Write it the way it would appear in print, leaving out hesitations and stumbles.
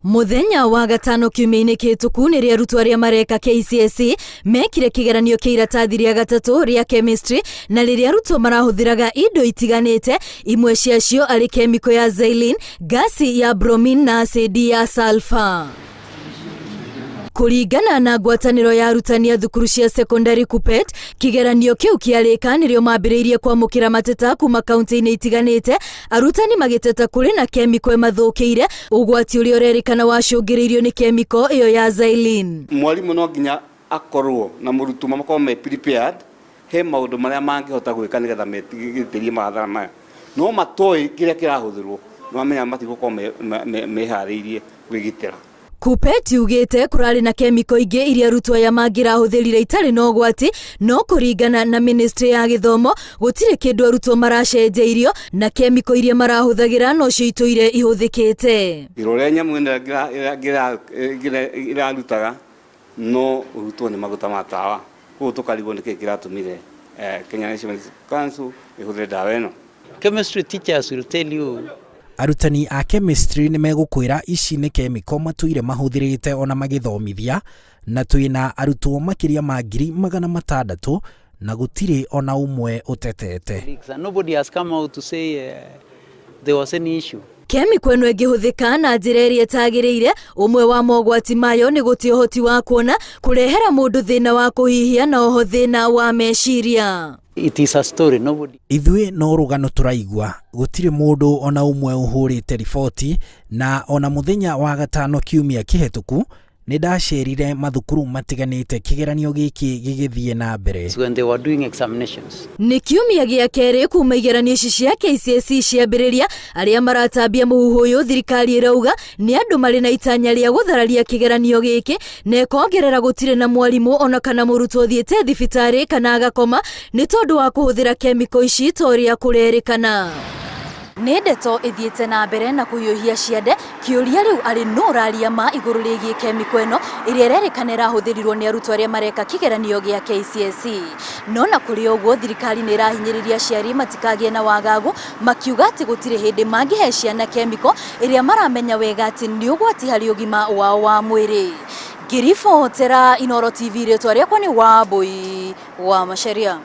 Muthenya wa gatano kiumia-inĩ kĩhĩtũku nĩrĩo arutwo arĩa mareka KCSE mekire kĩgeranio kĩa iratathi rĩa gatatũ rĩa chemistry, na rĩrĩa arutwo marahũthĩraga indo itiganĩte, imwe ciacio arĩ kemiko ya xylene, gasi ya bromine na acidi ya sulfur. Kũringana na ngwatanĩro ya arutani a thukuru cia secondary KUPPET, kĩgeranio kĩu kĩarĩka nĩrĩo mambĩrĩirie kwamũkĩra mateta kuma kaunti-inĩ itiganĩte, arutani magĩteta kũrĩ na kemiko ĩmathũkĩire, ũgwati ũrĩa ũrerĩkana wacũngĩrĩirio nĩ kemiko ĩyo ya xylene. Mwarimũ no nginya akorwo na mũrutwo makorwo me prepared he maũndũ marĩa mangĩhota gwĩka nĩgetha metigĩrĩrie mathara maya. No matoĩ kĩrĩa kĩrahũthĩrwo, no mamenya matigũkorwo meharĩirie kwĩgitĩra. KUPPET yugĩte kũrarĩ na kemiko ingĩ iria arutwo aya mangĩrahũthĩrire itarĩ na ũgwati, no kũringana na Ministry ya Gĩthomo gũtirĩ kĩndũ arutwo maracenjeirio na kemiko iria marahũthagĩra no cio itũire ihũthĩkĩte. Irore nyamũ irarutaga no ũrutwo nĩ maguta ma tawa, koguo tũkarigwo nĩkĩ kĩratũmire Kenya National Council ĩhũthĩre ndawa ĩno. Chemistry teachers will tell you. Arutani a chemistry nĩ megũkwĩra ici nĩ kemiko matuire mahũthĩrĩte ona magĩthomithia, na twĩna arutwo makĩria ma 600,000 na gũtirĩ ona ũmwe ũtetete. Nobody has come out to say there was an issue. Kemiko ĩno ĩngĩhũthĩka na njĩra ĩrĩa ĩtagĩrĩire, ũmwe wa mogwati mayo nĩ gũtĩ ũhoti wa kuona, kũrehera mũndũ thĩna wa kũhihia na oho thĩna wa meciria. It is a story, nobody. Ithuĩ no rũgano tũraigua, gũtirĩ mũndũ ona ũmwe ũhũrĩte riboti, na ona mũthenya wa gatano kiumia kĩhĩtũku nĩ ndacerire mathukuru matiganĩte kĩgeranio gĩkĩ gĩgĩthiĩ na mbere. When they were doing examinations. Nĩ kiumia gĩa kerĩ kuma igeranio ici cia KCSE ciambĩrĩria, arĩa maratambia mũhuhu ũyũ thirikari ĩrauga nĩ andũ marĩ na itanya rĩa gũthararia kĩgeranio gĩkĩ, na ĩkongerera gũtirĩ na mwarimũ ona kana mũrutwo thiĩte thibitarĩ kana agakoma nĩ tondũ wa kũhũthĩra kemiko ici ta ũrĩa kũrerĩkana. Nĩ ndeto ithiĩte na mbere na kũhiũhia ciande, kĩũria rĩu arĩ no ũraria ma igũrũ rĩgiĩ kemiko ĩno ĩrĩa ĩrerĩkana ĩrahũthĩrirwo nĩ arutwo arĩa mareka kĩgeranio gĩa KCSE. No na kũrĩ ũguo thirikari nĩ ĩrahinyĩrĩria aciari matikagĩe na wagagu, makiuga atĩ gũtirĩ hĩndĩ mangĩhe ciana kemiko ĩrĩa maramenya wega atĩ nĩ ũgwati harĩ ũgima wao wa mwĩrĩ. Ngiribotera Inooro TV, rĩtwa rĩakwa nĩ Wambui wa Macharia.